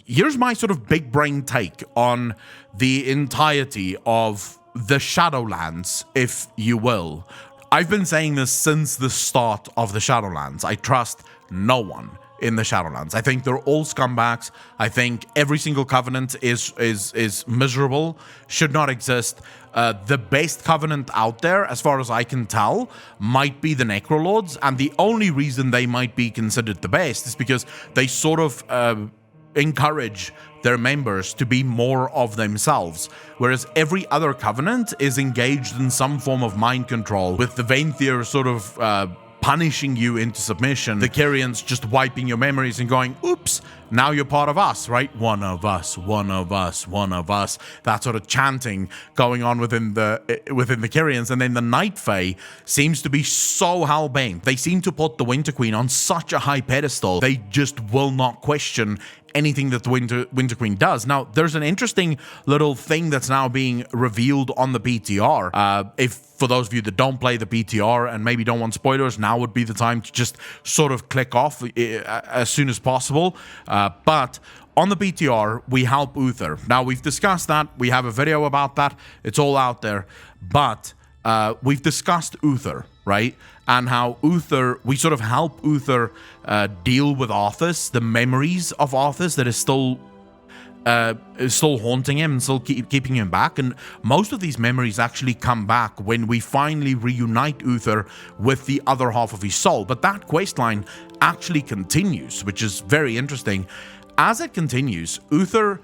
here's my sort of big brain take on the entirety of the Shadowlands, if you will. I've been saying this since the start of the Shadowlands. I trust no one in the Shadowlands. I think they're all scumbags. I think every single covenant is miserable, should not exist. The best covenant out there, as far as I can tell, might be the Necrolords, and the only reason they might be considered the best is because they sort of encourage their members to be more of themselves, whereas every other covenant is engaged in some form of mind control, with the Venthyr sort of punishing you into submission, the Kyrians just wiping your memories and going, oops, now you're part of us, right? One of us, one of us, one of us. That sort of chanting going on within the Kyrians. And then the Night Fae seems to be so hell-bent. They seem to put the Winter Queen on such a high pedestal, they just will not question anything that the Winter Queen does. Now, there's an interesting little thing that's now being revealed on the PTR. If for those of you that don't play the PTR and maybe don't want spoilers, now would be the time to just sort of click off as soon as possible. But on the PTR, we help Uther. Now, we've discussed that. We have a video about that. It's all out there. But we've discussed Uther, right? And how Uther, we sort of help Uther deal with Arthas, the memories of Arthas that is still haunting him and still keeping him back. And most of these memories actually come back when we finally reunite Uther with the other half of his soul. But that questline actually continues, which is very interesting. As it continues, Uther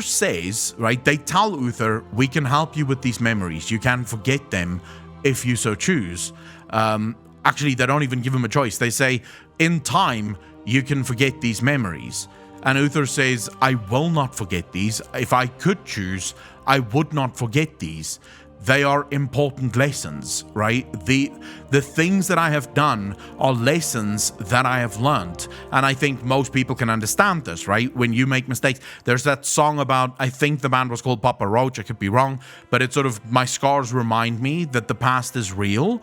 says, right, they tell Uther, we can help you with these memories. You can forget them if you so choose. Actually, they don't even give him a choice. They say, in time, you can forget these memories. And Uther says, I will not forget these. If I could choose, I would not forget these. They are important lessons, right? The things that I have done are lessons that I have learned. And I think most people can understand this, right? When you make mistakes, there's that song about, I think the band was called Papa Roach, I could be wrong, but it's sort of, my scars remind me that the past is real.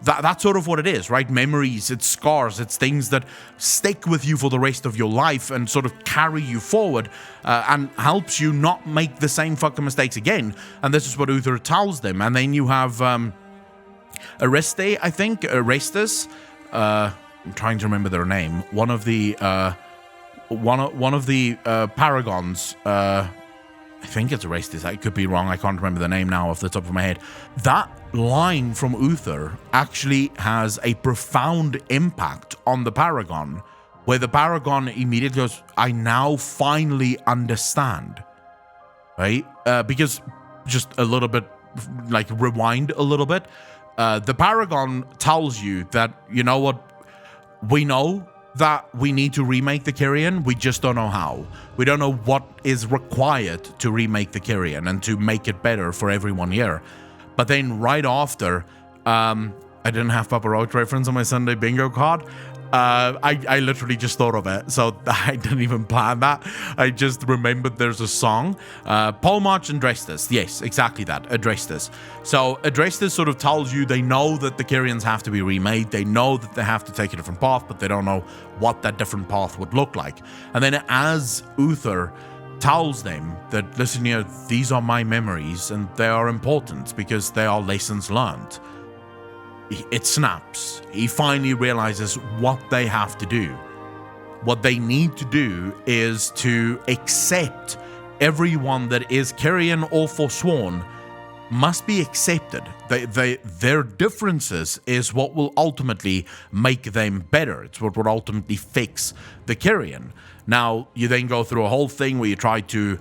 That's sort of what it is, right? Memories, it's scars, it's things that stick with you for the rest of your life and sort of carry you forward and helps you not make the same fucking mistakes again. And this is what Uther tells them. And then you have Areste, I think, Arestus. I'm trying to remember their name. One of the paragons. I think it's Arestus. I could be wrong. I can't remember the name now off the top of my head. That line from Uther actually has a profound impact on the Paragon, where the Paragon immediately goes, I now finally understand, right? Because just a little bit, like rewind a little bit, the Paragon tells you that, you know what, we know that we need to remake the Kyrian, we just don't know how. We don't know what is required to remake the Kyrian and to make it better for everyone here. But then right after, I didn't have Papa Roach reference on my Sunday bingo card. I literally just thought of it, so I didn't even plan that. I just remembered there's a song. Polmarch and Adrestus. Yes, exactly that. Adrestus. So Adrestus sort of tells you they know that the Kyrians have to be remade. They know that they have to take a different path, but they don't know what that different path would look like. And then as Uther tells them that, listen here, these are my memories and they are important because they are lessons learned, it snaps. He finally realizes what they have to do. What they need to do is to accept everyone that is Kyrian or Forsworn must be accepted. Their differences is what will ultimately make them better. It's what will ultimately fix the Kyrian. Now, you then go through a whole thing where you try to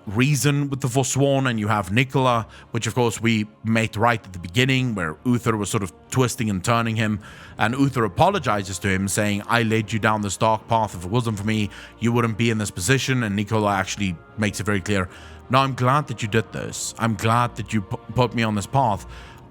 reason with the Forsworn, and you have Nicola, which of course we met right at the beginning, where Uther was sort of twisting and turning him, and Uther apologizes to him, saying, I led you down this dark path. If it wasn't for me, you wouldn't be in this position. And Nicola actually makes it very clear, no, I'm glad that you did this. I'm glad that you put me on this path.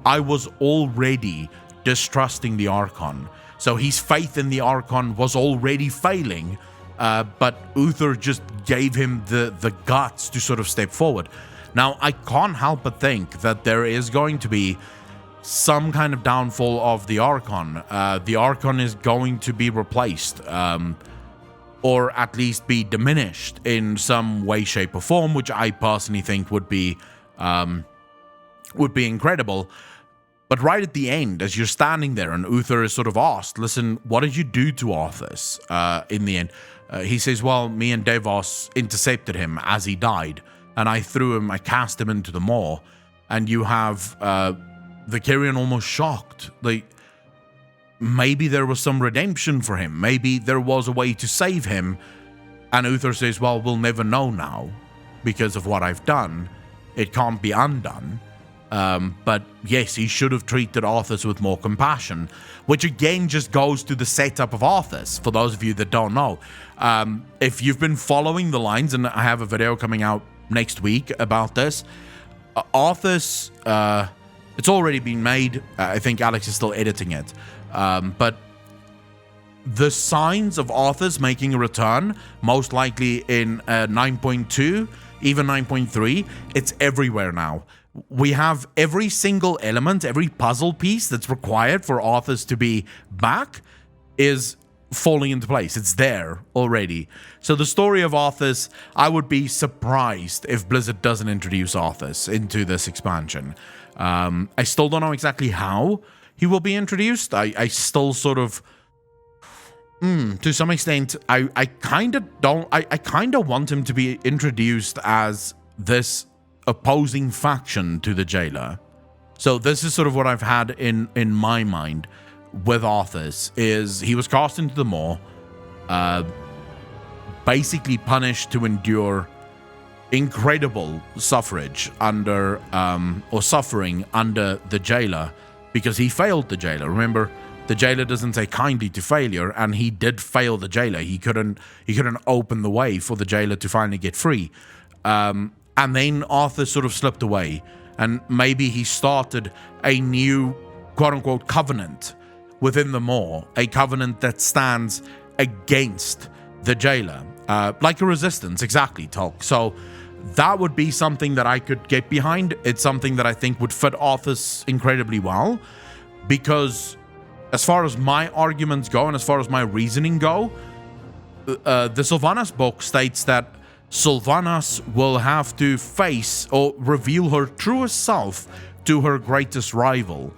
I was already distrusting the Archon. So his faith in the Archon was already failing, but Uther just gave him the guts to sort of step forward. Now, I can't help but think that there is going to be some kind of downfall of the Archon. The Archon is going to be replaced. or at least be diminished in some way, shape, or form, which I personally think would be incredible. But right at the end, as you're standing there and Uther is sort of asked, listen, what did you do to Arthas in the end? He says, well, me and Devos intercepted him as he died, and I cast him into the maw. And you have the Kyrian almost shocked. Like, maybe there was some redemption for him. Maybe there was a way to save him. And Uther says, well, we'll never know now because of what I've done. It can't be undone. But yes, he should have treated Arthas with more compassion, which again just goes to the setup of Arthas, for those of you that don't know. If you've been following the lines, and I have a video coming out next week about this, Arthas, it's already been made. I think Alex is still editing it. But the signs of Arthas making a return, most likely in 9.2, even 9.3, it's everywhere now. We have every single element, every puzzle piece that's required for Arthas to be back is falling into place. It's there already. So the story of Arthas, I would be surprised if Blizzard doesn't introduce Arthas into this expansion. I still don't know exactly how he will be introduced. I still sort of, to some extent, I kind of want him to be introduced as this opposing faction to the Jailer. So this is sort of what I've had in my mind with Arthas, is he was cast into the maw, basically punished to endure incredible suffering under the Jailer because he failed the Jailer. Remember, the Jailer doesn't take kindly to failure, and he did fail the Jailer. He couldn't open the way for the Jailer to finally get free. And then Arthur sort of slipped away, and maybe he started a new quote-unquote covenant within the maw, a covenant that stands against the Jailer, like a resistance, exactly, Tolk. So that would be something that I could get behind. It's something that I think would fit Arthas incredibly well, because as far as my arguments go and as far as my reasoning go, the Sylvanas book states that Sylvanas will have to face or reveal her truest self to her greatest rival.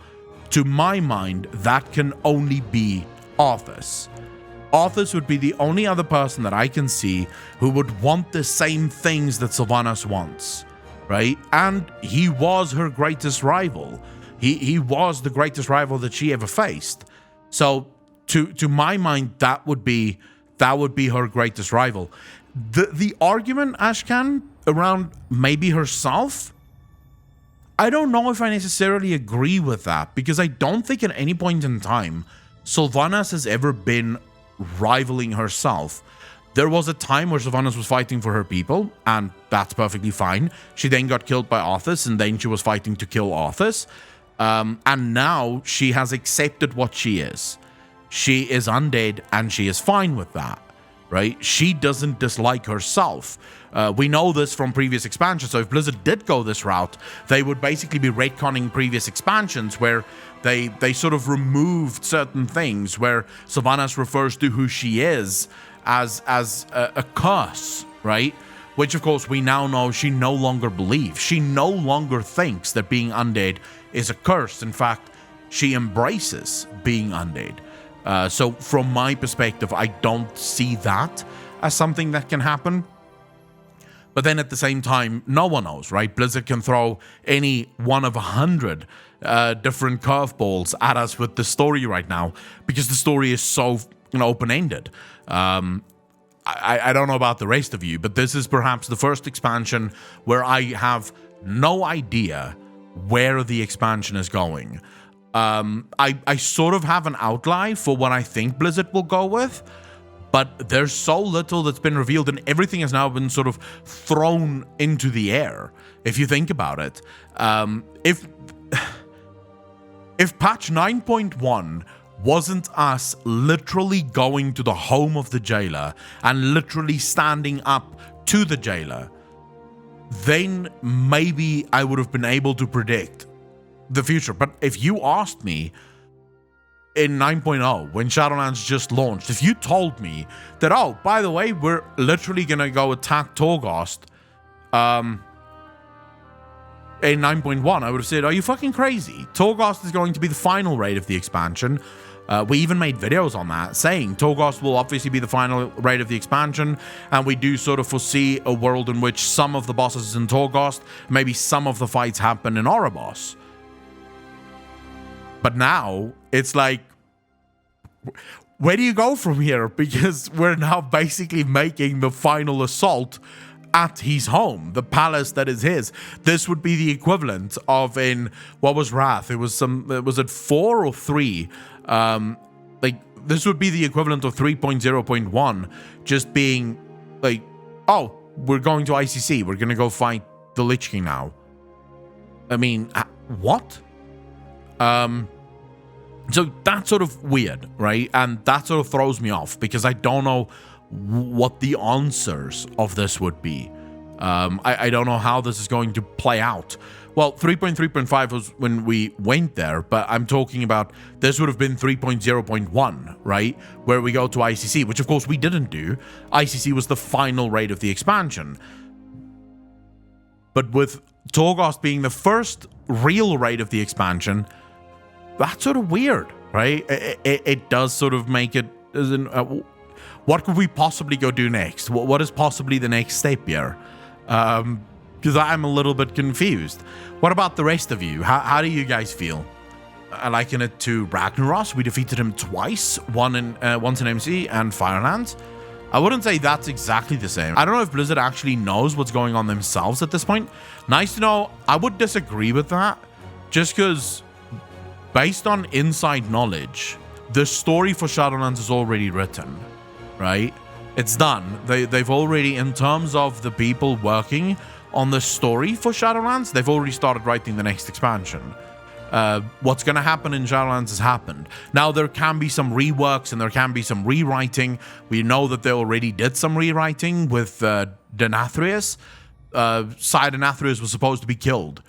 To my mind, that can only be Arthas. Arthas would be the only other person that I can see who would want the same things that Sylvanas wants, right? And he was her greatest rival. He was the greatest rival that she ever faced. So to my mind, that would be her greatest rival. The argument, Ashkan, around maybe herself, I don't know if I necessarily agree with that, because I don't think at any point in time Sylvanas has ever been rivaling herself. There was a time where Sylvanas was fighting for her people, and that's perfectly fine. She then got killed by Arthas, and then she was fighting to kill Arthas. And now she has accepted what she is. She is undead, and she is fine with that, right? She doesn't dislike herself. We know this from previous expansions, so if Blizzard did go this route, they would basically be retconning previous expansions where they sort of removed certain things, where Sylvanas refers to who she is as a curse, right? Which, of course, we now know she no longer believes. She no longer thinks that being undead is a curse. In fact, she embraces being undead. So from my perspective, I don't see that as something that can happen. But then at the same time, no one knows, right? Blizzard can throw any one of 100 different curveballs at us with the story right now, because the story is so open-ended. I don't know about the rest of you, but this is perhaps the first expansion where I have no idea where the expansion is going. I sort of have an outline for what I think Blizzard will go with, but there's so little that's been revealed, and everything has now been sort of thrown into the air, if you think about it. If patch 9.1 wasn't us literally going to the home of the Jailer and literally standing up to the Jailer, then maybe I would have been able to predict the future. But if you asked me, in 9.0, when Shadowlands just launched, if you told me that, oh, by the way, we're literally going to go attack Torghast in 9.1, I would have said, are you fucking crazy? Torghast is going to be the final raid of the expansion. We even made videos on that, saying Torghast will obviously be the final raid of the expansion, and we do sort of foresee a world in which some of the bosses is in Torghast, maybe some of the fights happen in Oribos. But now, it's like, where do you go from here? Because we're now basically making the final assault at his home, the palace that is his. This would be the equivalent of in, what was Wrath? It was it 4 or 3? Like, this would be the equivalent of 3.0.1, just being like, oh, we're going to ICC, we're gonna go fight the Lich King now. I mean, what? So that's sort of weird, right? And that sort of throws me off, because I don't know what the answers of this would be. I don't know how this is going to play out. Well, 3.3.5 was when we went there, but I'm talking about this would have been 3.0.1, right? Where we go to ICC, which of course we didn't do. ICC was the final raid of the expansion. But with Torghast being the first real raid of the expansion, that's sort of weird, right? It does sort of make it as in, what could we possibly go do next? What is possibly the next step here? Because I'm a little bit confused. What about the rest of you? How do you guys feel? I liken it to Ragnaros. We defeated him twice, once in MC and Firelands. I wouldn't say that's exactly the same. I don't know if Blizzard actually knows what's going on themselves at this point. Nice to know. I would disagree with that, just because based on inside knowledge, the story for Shadowlands is already written, right? It's done. They've already, in terms of the people working on the story for Shadowlands, they've already started writing the next expansion. What's going to happen in Shadowlands has happened. Now, there can be some reworks and there can be some rewriting. We know that they already did some rewriting with Denathrius. Sire Denathrius was supposed to be killed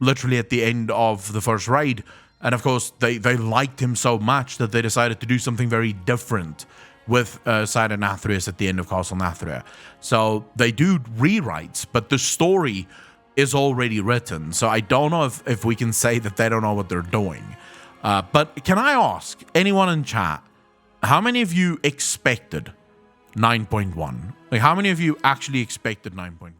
literally at the end of the first raid. And of course, they liked him so much that they decided to do something very different with Sire Denathrius at the end of Castle Nathria. So they do rewrites, but the story is already written. So I don't know if we can say that they don't know what they're doing. But can I ask anyone in chat, how many of you expected 9.1? Like, how many of you actually expected 9.1?